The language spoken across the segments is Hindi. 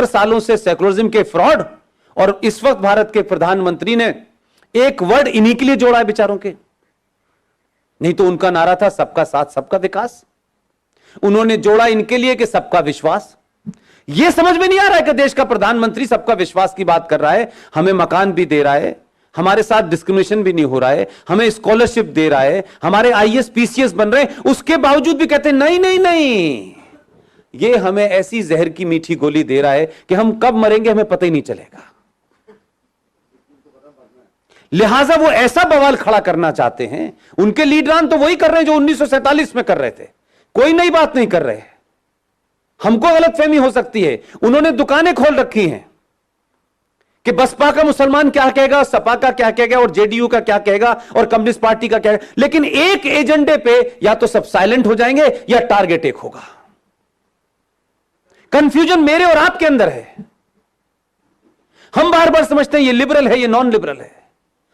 70 सालों से सेकुलरिज्म के फ्रॉड, और इस वक्त भारत के प्रधानमंत्री ने एक वर्ड इन्हीं के लिए जोड़ा है बेचारों के। नहीं तो उनका नारा था सबका साथ सबका विकास, उन्होंने जोड़ा इनके लिए कि सबका विश्वास। यह समझ में नहीं आ रहा है कि देश का प्रधानमंत्री सबका विश्वास की बात कर रहा है, हमें मकान भी दे रहा है, हमारे साथ डिस्क्रिमिनेशन भी नहीं हो रहा है, हमें स्कॉलरशिप दे रहा है, हमारे आईएएस पीसीएस बन रहे हैं, उसके बावजूद भी कहते हैं नहीं नहीं नहीं, ये हमें ऐसी जहर की मीठी गोली दे रहा है कि हम कब मरेंगे हमें पता ही नहीं चलेगा। लिहाजा वो ऐसा बवाल खड़ा करना चाहते हैं। उनके लीडरान तो वही कर रहे हैं जो 1947 में कर रहे थे, कोई नई बात नहीं कर रहे। हमको गलतफहमी हो सकती है, उन्होंने दुकानें खोल रखी हैं कि बसपा का मुसलमान क्या कहेगा, सपा का क्या कहेगा, और जेडीयू का क्या कहेगा, और कम्युनिस्ट पार्टी का क्या कहेगा, लेकिन एक एजेंडे पे या तो सब साइलेंट हो जाएंगे या टारगेट एक होगा। कंफ्यूजन मेरे और आपके अंदर है। हम बार बार समझते हैं ये लिबरल है, ये नॉन लिबरल है,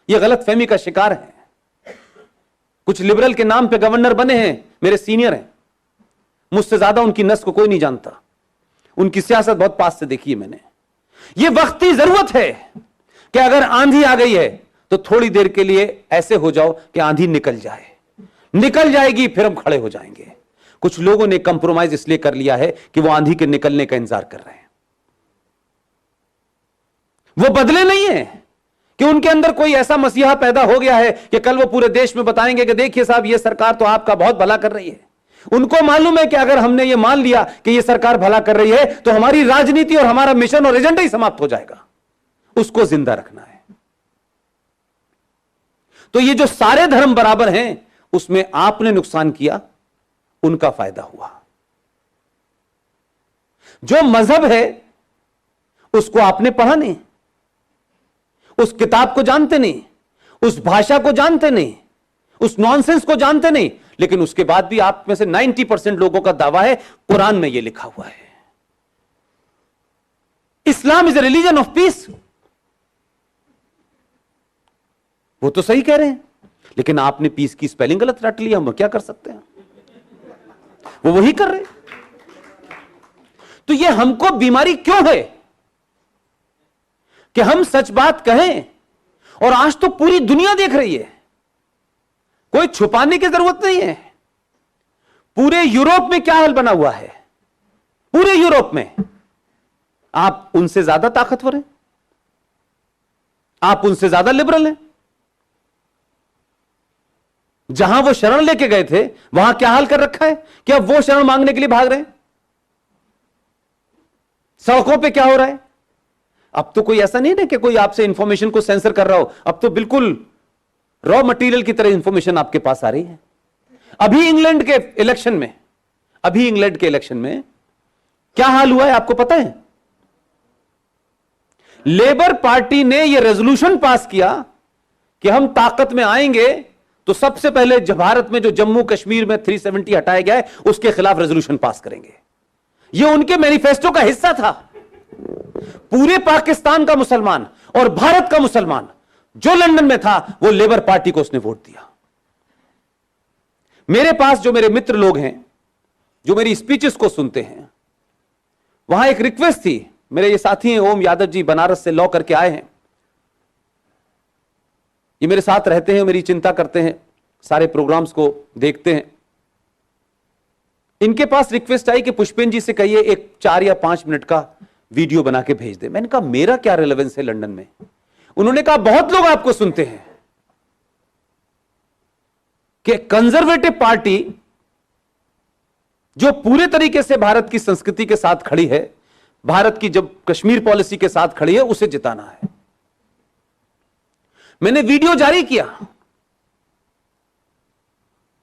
ये गलतफहमी का शिकार है। कुछ लिबरल के नाम पे गवर्नर बने हैं, मेरे सीनियर हैं, मुझसे ज्यादा उनकी नस को कोई नहीं जानता, उनकी सियासत बहुत पास से देखी है मैंने। यह वक्ती जरूरत है कि अगर आंधी आ गई है तो थोड़ी देर के लिए ऐसे हो जाओ कि आंधी निकल जाए, निकल जाएगी फिर हम खड़े हो जाएंगे। कुछ लोगों ने कंप्रोमाइज इसलिए कर लिया है कि वो आंधी के निकलने का इंतजार कर रहे हैं। वो बदले नहीं है कि उनके अंदर कोई ऐसा मसीहा पैदा हो गया है कि कल वो पूरे देश में बताएंगे कि देखिए साहब ये सरकार तो आपका बहुत भला कर रही है। उनको मालूम है कि अगर हमने ये मान लिया कि ये सरकार भला कर रही है तो हमारी राजनीति और हमारा मिशन और एजेंडा ही समाप्त हो जाएगा। उसको जिंदा रखना है। तो ये जो सारे धर्म बराबर हैं उसमें आपने नुकसान किया, उनका फायदा हुआ। जो मजहब है उसको आपने पढ़ा नहीं, उस किताब को जानते नहीं, उस भाषा को जानते नहीं, उस नॉनसेंस को जानते नहीं, लेकिन उसके बाद भी आप में से 90% लोगों का दावा है कुरान में यह लिखा हुआ है, Islam is a religion of peace. वो तो सही कह रहे हैं, लेकिन आपने पीस की स्पेलिंग गलत रट लिया, हम क्या कर सकते हैं? वो वही कर रहे। तो ये हमको बीमारी क्यों है कि हम सच बात कहें, और आज तो पूरी दुनिया देख रही है, कोई छुपाने की जरूरत नहीं है। पूरे यूरोप में क्या हाल बना हुआ है, पूरे यूरोप में आप उनसे ज्यादा ताकतवर हैं, आप उनसे ज्यादा लिबरल हैं। जहां वो शरण लेके गए थे वहां क्या हाल कर रखा है कि अब वो शरण मांगने के लिए भाग रहे हैं। सड़कों पे क्या हो रहा है? अब तो कोई ऐसा नहीं है कि कोई आपसे इंफॉर्मेशन को सेंसर कर रहा हो, अब तो बिल्कुल रॉ मटेरियल की तरह इंफॉर्मेशन आपके पास आ रही है। अभी इंग्लैंड के इलेक्शन में क्या हाल हुआ है आपको पता है? लेबर पार्टी ने यह रेजोल्यूशन पास किया कि हम ताकत में आएंगे तो सबसे पहले भारत में जो जम्मू कश्मीर में 370 हटाया गया है उसके खिलाफ रेजोल्यूशन पास करेंगे। यह उनके मैनिफेस्टो का हिस्सा था। पूरे पाकिस्तान का मुसलमान और भारत का मुसलमान जो लंदन में था वो लेबर पार्टी को उसने वोट दिया। मेरे पास जो मेरे मित्र लोग हैं जो मेरी स्पीचेस को सुनते हैं, वहां एक रिक्वेस्ट थी। मेरे ये साथी हैं ओम यादव जी, बनारस से लॉ करके आए हैं, ये मेरे साथ रहते हैं, मेरी चिंता करते हैं, सारे प्रोग्राम्स को देखते हैं। इनके पास रिक्वेस्ट आई कि पुष्पेन जी से कहिए एक 4 या 5 मिनट का वीडियो बना के भेज दे। मैंने कहा मेरा क्या रिलेवेंस है लंदन में? उन्होंने कहा बहुत लोग आपको सुनते हैं कि कंजर्वेटिव पार्टी जो पूरे तरीके से भारत की संस्कृति के साथ खड़ी है, भारत की जब कश्मीर पॉलिसी के साथ खड़ी है, उसे जिताना है। मैंने वीडियो जारी किया,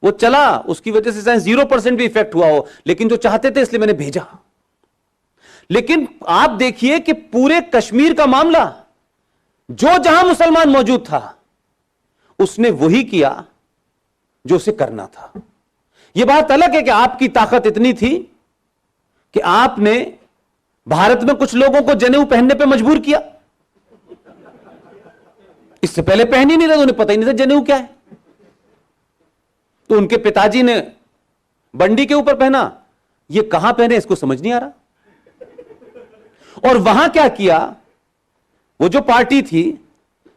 वो चला, उसकी वजह से चाहे 0% भी इफेक्ट हुआ हो, लेकिन जो चाहते थे इसलिए मैंने भेजा। लेकिन आप देखिए कि पूरे कश्मीर का मामला जो जहां मुसलमान मौजूद था उसने वही किया जो उसे करना था। यह बात अलग है कि आपकी ताकत इतनी थी कि आपने भारत में कुछ लोगों को जनेऊ पहनने पे मजबूर किया। इससे पहले पहन ही नहीं रहे, उन्हें पता ही नहीं था जनेऊ क्या है। तो उनके पिताजी ने बंडी के ऊपर पहना, ये कहां पहने इसको समझ नहीं आ रहा। और वहां क्या किया, वो जो पार्टी थी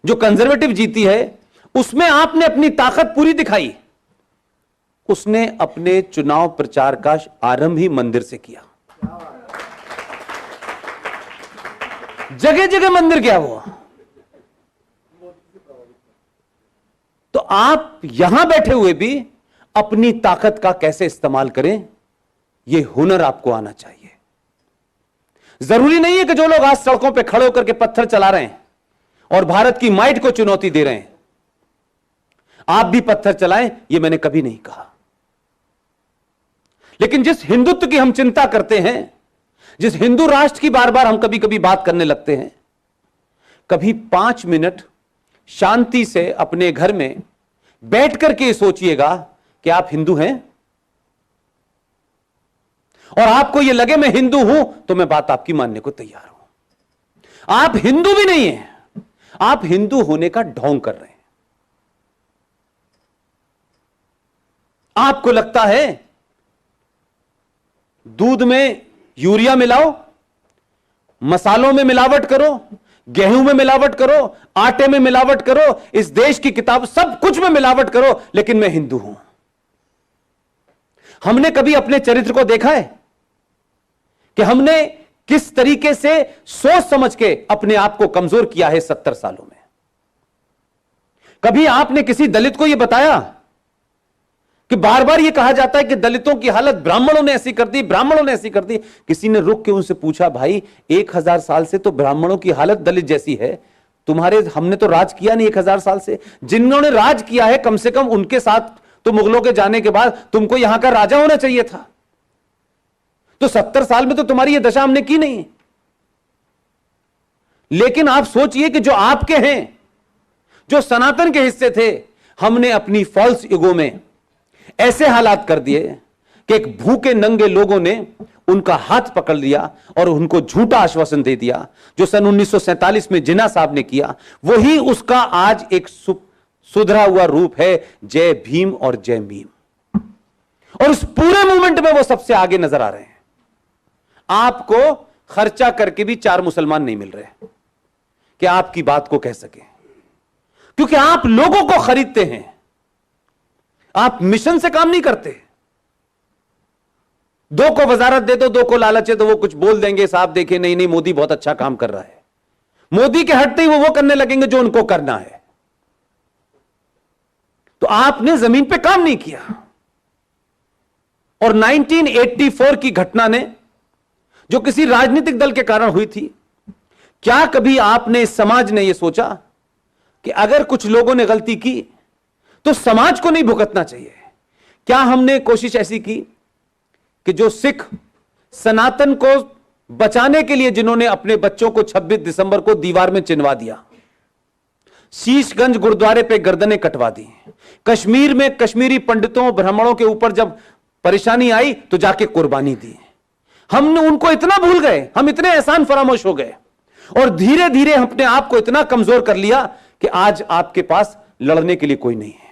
जो कंजर्वेटिव जीती है, उसमें आपने अपनी ताकत पूरी दिखाई। उसने अपने चुनाव प्रचार का आरंभ ही मंदिर से किया। जगह जगह मंदिर गया वो। तो आप यहां बैठे हुए भी अपनी ताकत का कैसे इस्तेमाल करें, यह हुनर आपको आना चाहिए। जरूरी नहीं है कि जो लोग आज सड़कों पे खड़े होकर के पत्थर चला रहे हैं और भारत की माइट को चुनौती दे रहे हैं, आप भी पत्थर चलाएं, यह मैंने कभी नहीं कहा। लेकिन जिस हिंदुत्व की हम चिंता करते हैं, जिस हिंदू राष्ट्र की बार बार हम कभी कभी बात करने लगते हैं, कभी 5 मिनट शांति से अपने घर में बैठ करके सोचिएगा कि आप हिंदू हैं, और आपको यह लगे मैं हिंदू हूं, तो मैं बात आपकी मानने को तैयार हूं। आप हिंदू भी नहीं हैं, आप हिंदू होने का ढोंग कर रहे हैं। आपको लगता है दूध में यूरिया मिलाओ, मसालों में मिलावट करो, गेहूं में मिलावट करो, आटे में मिलावट करो, इस देश की किताब सब कुछ में मिलावट करो, लेकिन मैं हिंदू हूं। हमने कभी अपने चरित्र को देखा है कि हमने किस तरीके से सोच समझ के अपने आप को कमजोर किया है 70 सालों में? कभी आपने किसी दलित को यह बताया कि बार बार यह कहा जाता है कि दलितों की हालत ब्राह्मणों ने ऐसी कर दी, ब्राह्मणों ने ऐसी कर दी? किसी ने रुक के उनसे पूछा, भाई 1000 साल से तो ब्राह्मणों की हालत दलित जैसी है, तुम्हारे हमने तो राज किया नहीं 1000 साल से। जिन्होंने राज किया है कम से कम उनके साथ तो मुगलों के जाने के बाद तुमको यहां का राजा होना चाहिए था। तो 70 साल में तो तुम्हारी यह दशा हमने की नहीं। लेकिन आप सोचिए कि जो आपके हैं, जो सनातन के हिस्से थे, हमने अपनी फॉल्स ईगो में ऐसे हालात कर दिए कि एक भूखे नंगे लोगों ने उनका हाथ पकड़ लिया और उनको झूठा आश्वासन दे दिया। जो सन 1947 में जिन्ना साहब ने किया, वही उसका आज एक सुधरा हुआ रूप है, जय भीम और जय मीम। और उस पूरे मूवमेंट में वो सबसे आगे नजर आ रहे हैं। आपको खर्चा करके भी 4 मुसलमान नहीं मिल रहे कि आपकी बात को कह सके, क्योंकि आप लोगों को खरीदते हैं, आप मिशन से काम नहीं करते। 2 को वजारत दे दो, 2 को लालच है तो वो कुछ बोल देंगे, साहब देखे नहीं नहीं मोदी बहुत अच्छा काम कर रहा है। मोदी के हटते ही वो करने लगेंगे जो उनको करना है। तो आपने जमीन पे काम नहीं किया। और 1984 की घटना ने, जो किसी राजनीतिक दल के कारण हुई थी, क्या कभी आपने, समाज ने यह सोचा कि अगर कुछ लोगों ने गलती की तो समाज को नहीं भुगतना चाहिए? क्या हमने कोशिश ऐसी की कि जो सिख सनातन को बचाने के लिए जिन्होंने अपने बच्चों को 26 दिसंबर को दीवार में चिनवा दिया, शीशगंज गुरुद्वारे पे गर्दनें कटवा दी, कश्मीर में कश्मीरी पंडितों ब्राह्मणों के ऊपर जब परेशानी आई तो जाके कुर्बानी दी, हमने उनको इतना भूल गए, हम इतने एहसान फरामोश हो गए और धीरे धीरे अपने आप को इतना कमजोर कर लिया कि आज आपके पास लड़ने के लिए कोई नहीं है।